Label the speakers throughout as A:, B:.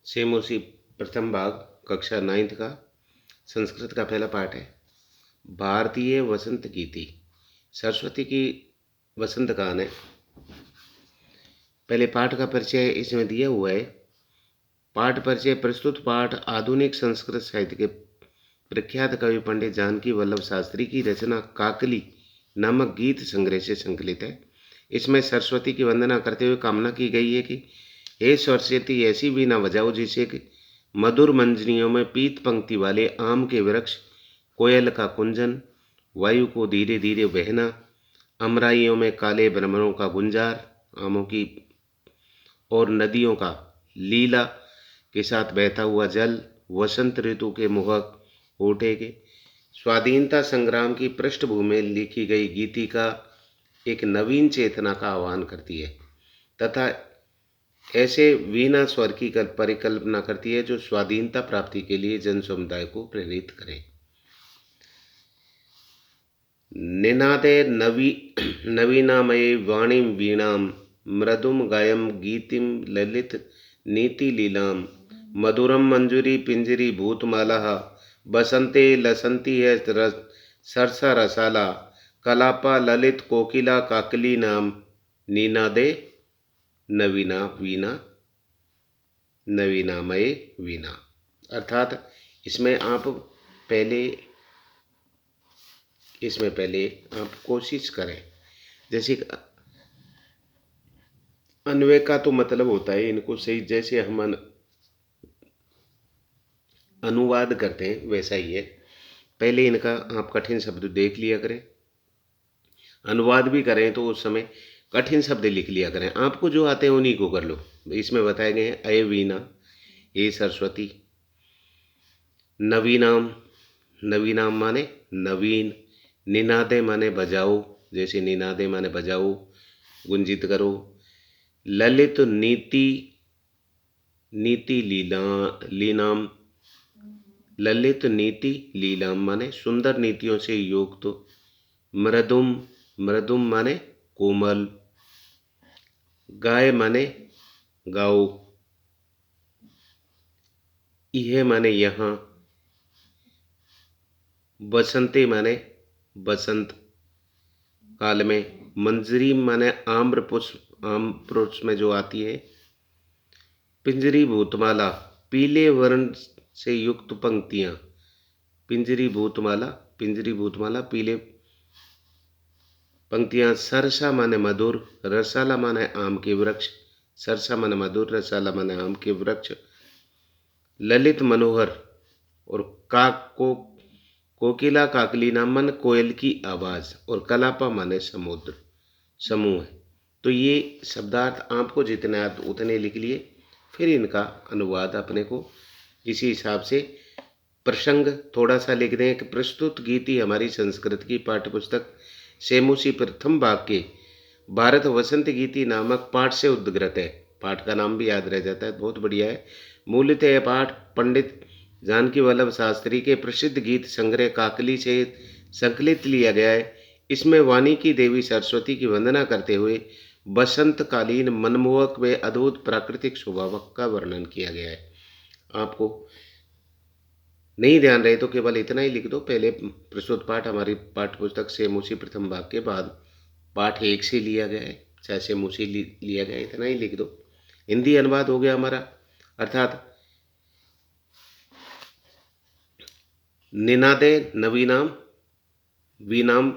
A: Same उसी प्रथम भाग कक्षा 9th का संस्कृत का पहला पाठ है। भारतीय वसंत गीति, सरस्वती की वसंत गान है। पहले पाठ का परिचय इसमें दिया हुआ है। पाठ परिचय। प्रस्तुत पाठ आधुनिक संस्कृत साहित्य के प्रख्यात कवि पंडित जानकी वल्लभ शास्त्री की रचना काकली नामक गीत संग्रह से संकलित है। इसमें सरस्वती की वंदना करते हुए कामना की गई है कि हे सरस्वती, ऐसी वीणा बजाओ जिसे कि मधुर मंजरियों में पीत पंक्ति वाले आम के वृक्ष, कोयल का कुंजन, वायु को धीरे धीरे बहना, अमराइयों में काले भ्रमरों का गुंजार, आमों की और नदियों का लीला के साथ बहता हुआ जल, वसंत ऋतु के मोहक होठे के स्वाधीनता संग्राम की पृष्ठभूमि में लिखी गई गीतिका एक नवीन चेतना का आह्वान करती है तथा ऐसे वीणा स्वर की परिकल्पना करती है जो स्वाधीनता प्राप्ति के लिए जन समुदाय को प्रेरित करे। निनादे नवीनामये वाणीं वीणां मृदुम गायम गीतिम ललित नीति लीलाम मधुरम मंजूरी पिंजरी भूतमाला बसंते लसंती है सरसा रसाला कलापा ललित कोकिला काकली नाम निनादे नवीना वीणा नवीनामय वीणा। अर्थात इसमें पहले आप कोशिश करें। जैसे अन्वय का तो मतलब होता है इनको सही, जैसे हम अनुवाद करते हैं वैसा ही है। पहले इनका आप कठिन शब्द देख लिया करें। अनुवाद भी करें तो उस समय कठिन शब्द लिख लिया करें। आपको जो आते हैं उन्हीं को कर लो। इसमें बताए गए हैं अय वीणा, हे सरस्वती, नवीनाम, नवीनाम माने नवीन, निनादे माने बजाओ, जैसे निनादे माने बजाओ, गुंजित करो, ललित नीति, नीति लीनाम, ललित नीति लीलाम माने सुंदर नीतियों से युक्त, मृदुम, मृदुम माने कोमल, गाय माने गाओ, यह माने यहाँ, बसंते माने बसंत काल में, मंजरी माने आम्र पुष्प, आम पुष्प में जो आती है, पिंजरी भूतमाला, पीले वर्ण से युक्त पंक्तियां, पिंजरी भूतमाला पीले पंक्तियां, सरसा माने मधुर, रसाला माने आम के वृक्ष, सरसा माने मधुर, रसाला माने आम के वृक्ष, ललित मनोहर और कोकिला काकली नाम मन कोयल की आवाज, और कलापा माने समुद्र समूह है। तो ये शब्दार्थ आपको जितने याद उतने लिख लिए। फिर इनका अनुवाद अपने को इसी हिसाब से प्रसंग थोड़ा सा लिख दें कि प्रस्तुत गीति हमारी संस्कृत की पाठ्यपुस्तक सेमुसी प्रथम भाग के भारत वसंत गीति नामक पाठ से उद्गृत है। पाठ का नाम भी याद रह जाता है, बहुत बढ़िया है। मूलतः यह पाठ पंडित जानकी वल्लभ शास्त्री के प्रसिद्ध गीत संग्रह काकली से संकलित लिया गया है। इसमें वाणी की देवी सरस्वती की वंदना करते हुए बसंतकालीन मनमोहक व अद्भुत प्राकृतिक स्वभाव का वर्णन किया गया है। आपको नहीं ध्यान रहे तो केवल इतना ही लिख दो। पहले प्रस्तुत पाठ हमारी पाठ्यपुस्तक से मुसी प्रथम भाग के बाद पाठ 1 से लिया गया है, चाहे से मुसी लिया गया है, इतना ही लिख दो। हिंदी अनुवाद हो गया हमारा। अर्थात निनादे नवीनाम वीणाम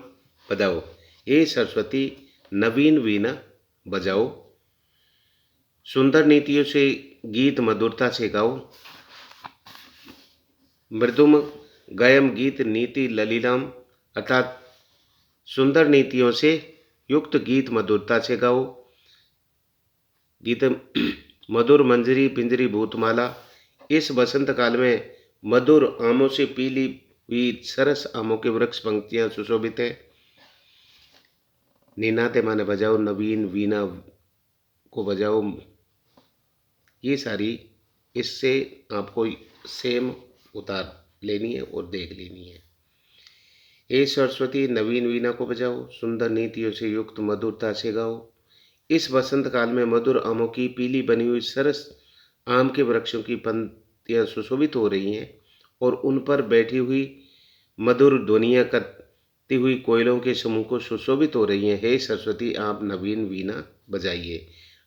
A: बजाओ, हे सरस्वती नवीन वीणा बजाओ, सुंदर नीतियों से गीत मधुरता से गाओ, मृदुम गायम गीत नीति ललिलाम, अर्थात सुंदर नीतियों से युक्त गीत मधुरता से गाओ, गीत मधुर मंजरी पिंजरी भूतमाला, इस वसंत काल में मधुर आमों से पीली हुई सरस आमों के वृक्ष पंक्तियां सुशोभित है। निनादे माने बजाओ, नवीन वीणा को बजाओ। ये सारी इससे आपको सेम उतार लेनी है और देख लेनी है। हे सरस्वती नवीन वीणा को बजाओ, सुंदर नीतियों से युक्त मधुरता से गाओ, इस वसंत काल में मधुर आमों की पीली बनी हुई सरस आम के वृक्षों की पंक्तियाँ सुशोभित हो रही हैं और उन पर बैठी हुई मधुर ध्वनियाँ करती हुई कोयलों के समूह को सुशोभित हो रही हैं। हे सरस्वती, आप नवीन वीणा बजाइए।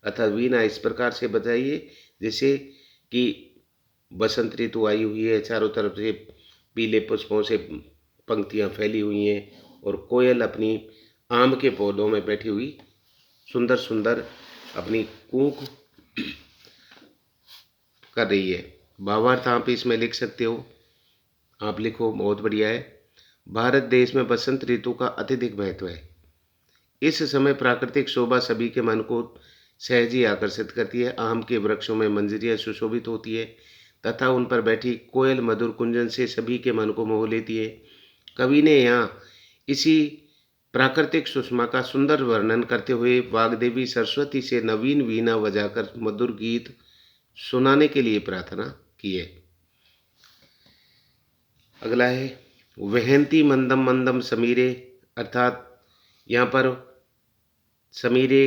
A: अर्थात वीणा इस प्रकार से बजाइए जैसे कि बसंत ऋतु आई हुई है, चारों तरफ से पीले पुष्पों से पंक्तियाँ फैली हुई हैं और कोयल अपनी आम के पौधों में बैठी हुई सुंदर सुंदर अपनी कूक कर रही है। भावार्थ आप इसमें लिख सकते हो, आप लिखो, बहुत बढ़िया है। भारत देश में बसंत ऋतु का अत्यधिक महत्व है। इस समय प्राकृतिक शोभा सभी के मन को सहज ही आकर्षित करती है। आम के वृक्षों में मंजरियाँ सुशोभित होती है तथा उन पर बैठी कोयल मधुर कुंजन से सभी के मन को मोह लेती है। कवि ने यहाँ इसी प्राकृतिक सुषमा का सुंदर वर्णन करते हुए वाग्देवी सरस्वती से नवीन वीणा बजाकर मधुर गीत सुनाने के लिए प्रार्थना की है। अगला है वहंती मंदम मंदम समीरे, अर्थात यहाँ पर समीरे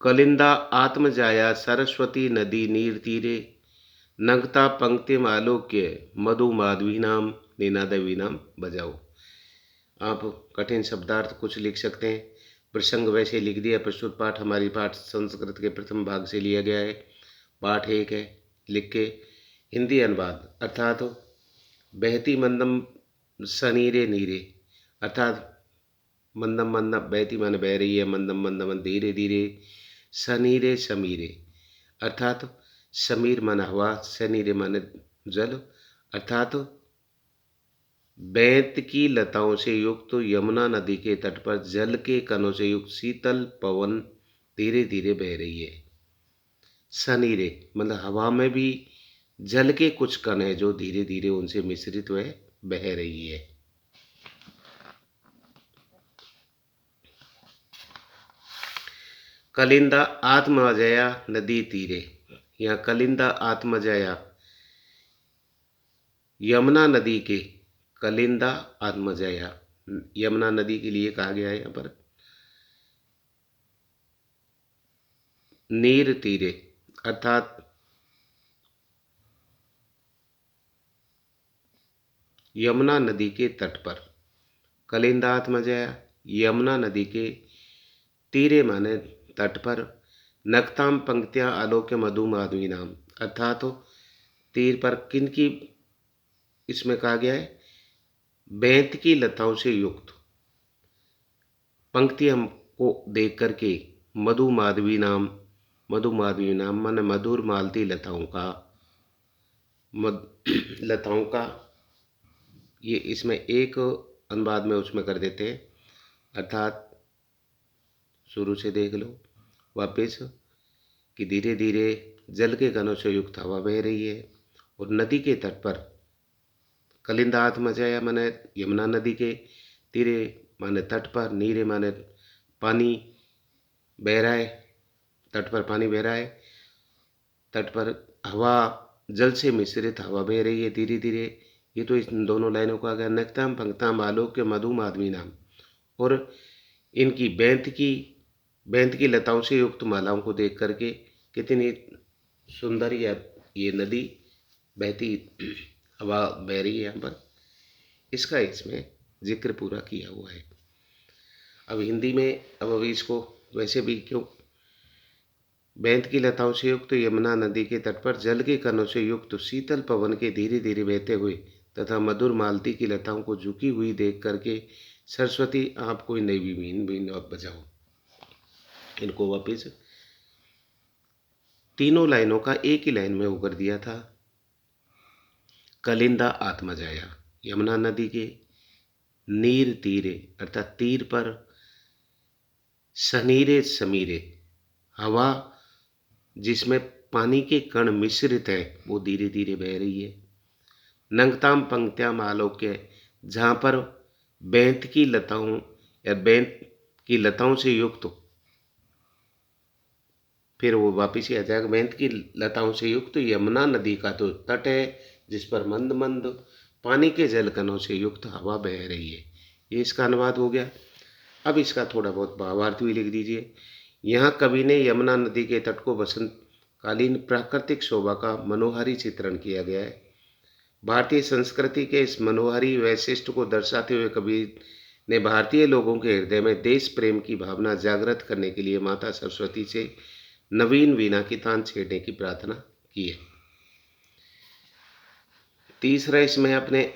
A: कलिंदा आत्मजाया सरस्वती नदी नीर तीरे नगता पंक्तिम आलोक्य मधु माधवीनाम निनादवीनाम बजाओ। आप कठिन शब्दार्थ कुछ लिख सकते हैं, प्रसंग वैसे लिख दिया। प्रस्तुत पाठ हमारी पाठ संस्कृत के प्रथम भाग से लिया गया है। पाठ 1 है, लिख के हिंदी अनुवाद, अर्थात बहती मंदम सनीरे नीरे, अर्थात मंदम मंदम, बहती माने बह रही है, मंदम मंदम धीरे धीरे, सनीरे समीरे, अर्थात समीर माने हवा, सनीरे माने जल, अर्थात बैंत की लताओं से युक्त यमुना नदी के तट पर जल के कणों से युक्त शीतल पवन धीरे धीरे बह रही है। सनीरे मतलब हवा में भी जल के कुछ कण है जो धीरे धीरे उनसे मिश्रित हुए बह रही है। कलिंदा आत्मजया नदी तीरे, यहाँ कलिंदा आत्मजया यमुना नदी के, कलिंदा आत्मजया यमुना नदी के लिए कहा गया है। यहाँ पर नीर तीरे, अर्थात यमुना नदी के तट पर। कलिंदा आत्मजया यमुना नदी के तीरे माने तट पर। नक्ताम पंक्तियाँ आलोक्य मधु माधवी नाम, अर्थात तीर पर किन की इसमें कहा गया है, बैंत की लताओं से युक्त पंक्ति हमको देख करके मधु माधवी नाम, मधु माधवी नाम माने मधुर मालती लताओं का, लताओं का, ये इसमें एक अनुवाद में उसमें कर देते हैं, अर्थात शुरू से देख लो वापस कि धीरे धीरे जल के कणों से युक्त हवा बह रही है और नदी के तट पर कलिंदा आत्मजया माने यमुना नदी के तीरे माने तट पर, नीरे माने पानी बह रहा है, तट पर पानी बह रहा है, तट पर हवा जल से मिश्रित हवा बह रही है धीरे धीरे। ये तो इन दोनों लाइनों का गया। नक्ताम पंक्ताम आलोक्य मधु माधवी नाम, और इनकी बैंत की लताओं से युक्त मालाओं को देख करके कितनी सुंदर ये नदी बहती हवा बह रही है यहाँ पर, इसका इसमें जिक्र पूरा किया हुआ है। अब हिंदी में अब अभी इसको वैसे भी क्यों, बैंत की लताओं से युक्त यमुना नदी के तट पर जल के कणों से युक्त शीतल पवन के धीरे धीरे बहते हुए तथा मधुर मालती की लताओं को झुकी हुई देख करके सरस्वती आप कोई नई बीन बजाओ। इनको वापिस तीनों लाइनों का एक ही लाइन में वो कर दिया था। कलिंदा आत्मजाया यमुना नदी के नीर तीरे, अर्थात तीर पर, सनीरे समीरे हवा जिसमें पानी के कण मिश्रित है वो धीरे धीरे बह रही है। नंगताम पंक्त्याम आलोक्य, जहाँ पर बैंत की लताओं या बैंत की लताओं से युक्त, फिर वो वापिस ही आ जाएगा, बैंत की लताओं से युक्त यमुना नदी का तो तट है जिस पर मंद मंद पानी के जल कणों से युक्त हवा बह रही है। ये इसका अनुवाद हो गया। अब इसका थोड़ा बहुत भावार्थ भी लिख दीजिए। यहाँ कवि ने यमुना नदी के तट को बसंत कालीन प्राकृतिक शोभा का मनोहारी चित्रण किया गया है। भारतीय संस्कृति के इस मनोहारी वैशिष्ट्य को दर्शाते हुए कबीर ने भारतीय लोगों के हृदय में देश प्रेम की भावना जागृत करने के लिए माता सरस्वती से नवीन वीणा की तान छेड़ने की प्रार्थना की है। तीसरा इसमें अपने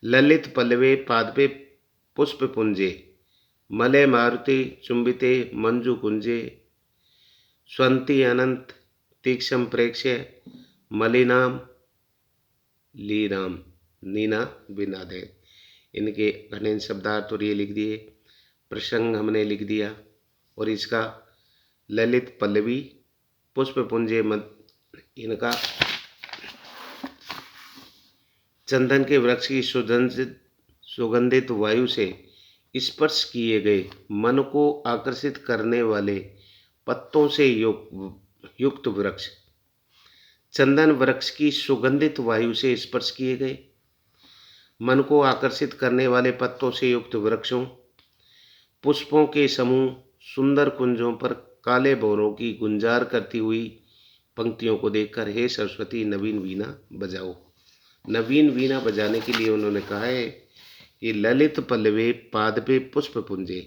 A: ललित पल्लवे पादपे पुष्प पुंजे मले मारुति चुंबिते मंजू कुंजे स्वंति अनंत तीक्षम प्रेक्ष्य मलिनाम लीनाम नीना विनादे। इनके घनेन शब्दार्थ और ये लिख दिए, प्रसंग हमने लिख दिया और इसका ललित पल्लवी पुष्प पुंजे इनका चंदन के वृक्ष की सुगंधित वायु से स्पर्श किए गए मन को आकर्षित करने वाले पत्तों से युक्त वृक्ष। चंदन वृक्ष की सुगंधित वायु से स्पर्श किए गए मन को आकर्षित करने वाले पत्तों से युक्त वृक्षों, पुष्पों के समूह, सुंदर कुंजों पर काले भौरों की गुंजार करती हुई पंक्तियों को देखकर हे सरस्वती नवीन वीणा बजाओ। नवीन वीणा बजाने के लिए उन्होंने कहा है कि ललित पल्लवे पादपे पुष्प पुंजे।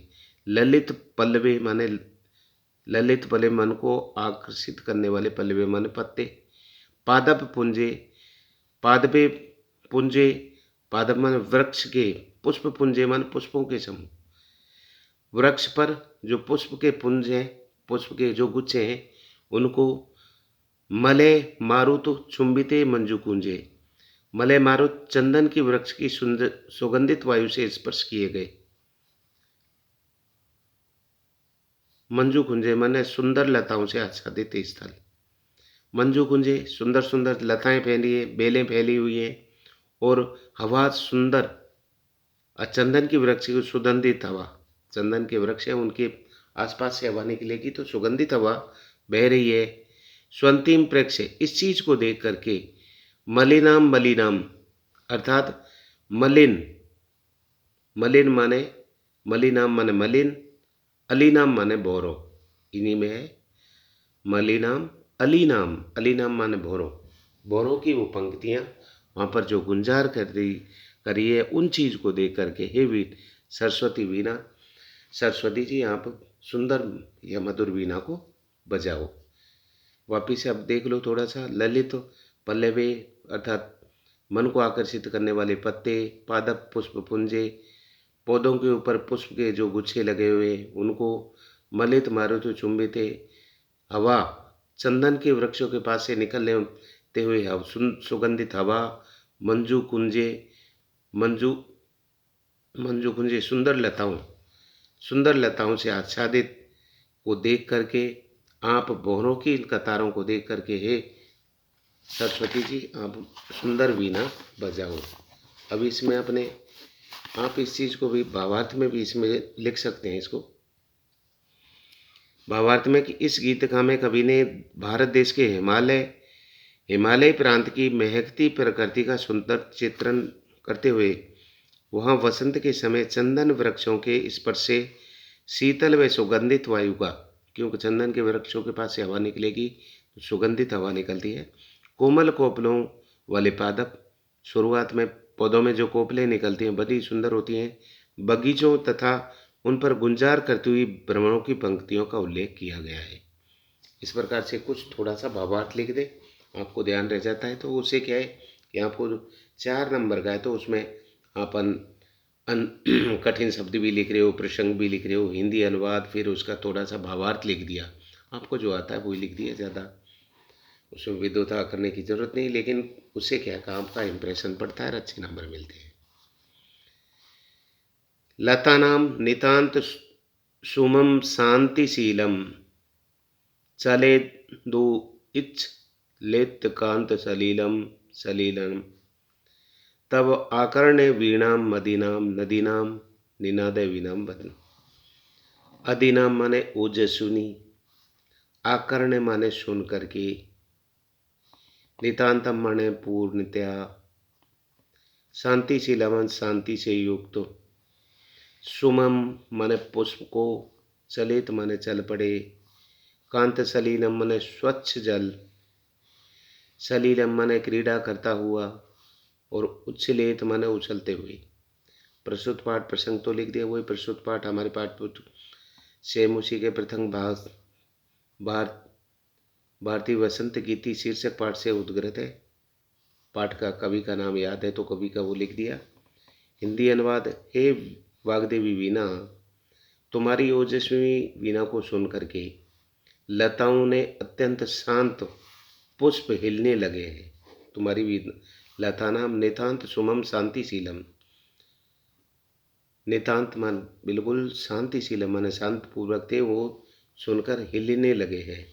A: ललित पल्लवे माने ललित पल्लवे मन को आकर्षित करने वाले पल्लवे माने पत्ते, पादप पुंजे पादपे पुंजे पादप माने वृक्ष के, पुष्प पुंजे माने पुष्पों के समूह। वृक्ष पर जो पुष्प के पुंज हैं, पुष्प के जो गुच्छे हैं, उनको मले मारुत चुंबिते मंजू कुंजे, मले मारुत चंदन की वृक्ष की सुगंधित वायु से स्पर्श किए गए। मंजू कुंजे माने सुंदर लताओं से आच्छादित स्थल। मंजू कुंजे सुंदर सुंदर लताएं फैली है, बेलें फैली हुई हैं और हवा सुंदर। चंदन की वृक्ष की सुगंधित हवा, चंदन के वृक्ष है उनके आसपास से हवा निकलेगी तो सुगंधित हवा बह रही है। स्वंतिम प्रेक्ष्य, इस चीज को देख करके मलिनाम मलिनाम अर्थात मलिन, मलिन माने मलिनाम माने मलिन, अलीनाम माने भौरो, इन्हीं में है मलिनाम अलीनाम। अलीनाम माने भौरो, भौरों की वो पंक्तियां वहाँ पर जो गुंजार करी है उन चीज को देख करके हे वीर सरस्वती वीणा, सरस्वती जी आप सुंदर या मधुर वीणा को बजाओ। वापिस से अब देख लो थोड़ा सा। ललित पल्लवे अर्थात मन को आकर्षित करने वाले पत्ते, पादप पुष्प पुंजे, पौधों के ऊपर पुष्प के जो गुच्छे लगे हुए उनको, मलित मारुति चुंबिते हवा, चंदन के वृक्षों के पास से निकलते हुए सुगंधित हवा, मंजू कुंजे मंजू मंजू कुंजे सुंदर लताओं से आच्छादित को देख करके आप भौरों की इन कतारों को देख करके हे सरस्वती जी आप सुंदर वीणा बजाओ। अब इसमें अपने आप इस चीज को भी भावार्थ में भी इसमें लिख सकते हैं। इसको भावार्थ में कि इस गीतका में कवि ने भारत देश के हिमालय प्रांत की महकती प्रकृति का सुंदर चित्रण करते हुए वहाँ वसंत के समय चंदन वृक्षों के स्पर्श से शीतल व सुगंधित वायु का, क्योंकि चंदन के वृक्षों के पास से हवा निकलेगी तो सुगंधित हवा निकलती है, कोमल कोपलों वाले पादप, शुरुआत में पौधों में जो कोपलें निकलती हैं बड़ी सुंदर होती हैं, बगीचों तथा उन पर गुंजार करती हुई भ्रमरों की पंक्तियों का उल्लेख किया गया है। इस प्रकार से कुछ थोड़ा सा भावार्थ लिख दे, आपको ध्यान रह जाता है तो उससे क्या है कि आपको 4 नंबर का है तो उसमें आप कठिन शब्द भी लिख रहे हो, प्रसंग भी लिख रहे हो, हिंदी अनुवाद, फिर उसका थोड़ा सा भावार्थ लिख दिया। आपको जो आता है वही लिख दिया, ज़्यादा उसमें विद्वता करने की जरूरत नहीं, लेकिन उससे क्या काम का इम्प्रेशन पड़ता है और अच्छे नंबर मिलते हैं। लतानाम नितांत सुमम शांतिशीलम चले दो इच्छ लेत कांत सलीलम तब आकर्ण्य वीणाम मदीनाम नदीनाम निनाद वीणाम बदन। अदीनाम माने ओजस्विनी, आकर्ण्य माने सुन करके, नितांतम माने पूर्णतया, शांतिशीला मन शांति से युक्त, सुमम माने पुष्प को, चलित माने चल पड़े, कांत सलीलम माने स्वच्छ जल, सलीलम माने क्रीड़ा करता हुआ, और उच्छलेत माने उछलते हुए। प्रस्तुत पाठ प्रसंग तो लिख दिया, वही प्रस्तुत पाठ हमारे पाठ सेम उसी के प्रथम भाग भारतीय वसंत गीति शीर्षक पाठ से उद्गृत है। पाठ का कवि का नाम याद है तो कवि का वो लिख दिया। हिंदी अनुवाद। हे वाग्देवी वीणा, तुम्हारी ओजस्वी वीणा को सुन करके लताओं ने अत्यंत शांत पुष्प हिलने लगे हैं। तुम्हारी वीणा, लता नाम नितांत सुमम शांतिशीलम, नितांत मन बिल्कुल शांतिशीलम मन शांत पूर्वक थे, वो सुनकर हिलने लगे हैं।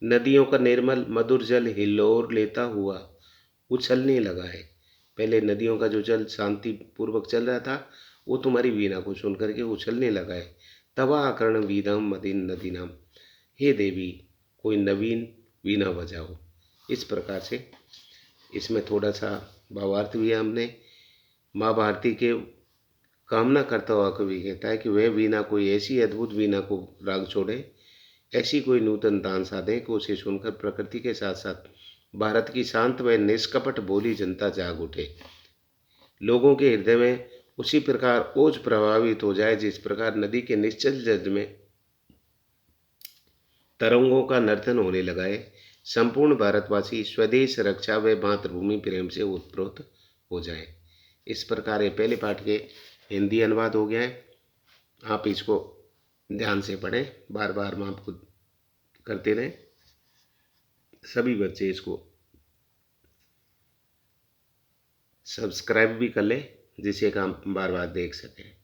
A: नदियों का निर्मल मधुर जल हिलोर लेता हुआ उछलने लगा है। पहले नदियों का जो जल शांति पूर्वक चल रहा था, वो तुम्हारी वीणा को सुन करके उछलने लगा है। तवा आकर्ण वीणम मदीन नदीनाम, हे देवी कोई नवीन वीणा बजाओ। इस प्रकार से इसमें थोड़ा सा भावार्थ भी हमने। माँ भारती के कामना करता हुआ कवि कहता है कि वह वीणा कोई ऐसी अद्भुत वीणा को राग छोड़े, ऐसी कोई नूतन तान साधे कि उसे सुनकर प्रकृति के साथ साथ भारत की शांत व निष्कपट भोली जनता जाग उठे। लोगों के हृदय में उसी प्रकार ओज प्रभावित हो जाए जिस प्रकार नदी के निश्चल जल में तरंगों का नर्तन होने लगा है। संपूर्ण भारतवासी स्वदेश रक्षा व मातृभूमि प्रेम से उत्प्रोत हो जाए। इस प्रकार ये पहले पाठ के हिंदी अनुवाद हो गया है। आप इसको ध्यान से पढ़ें, बार बार मैं आपको करते रहें। सभी बच्चे इसको सब्सक्राइब भी कर लें जिससे कि हम बार बार देख सकें।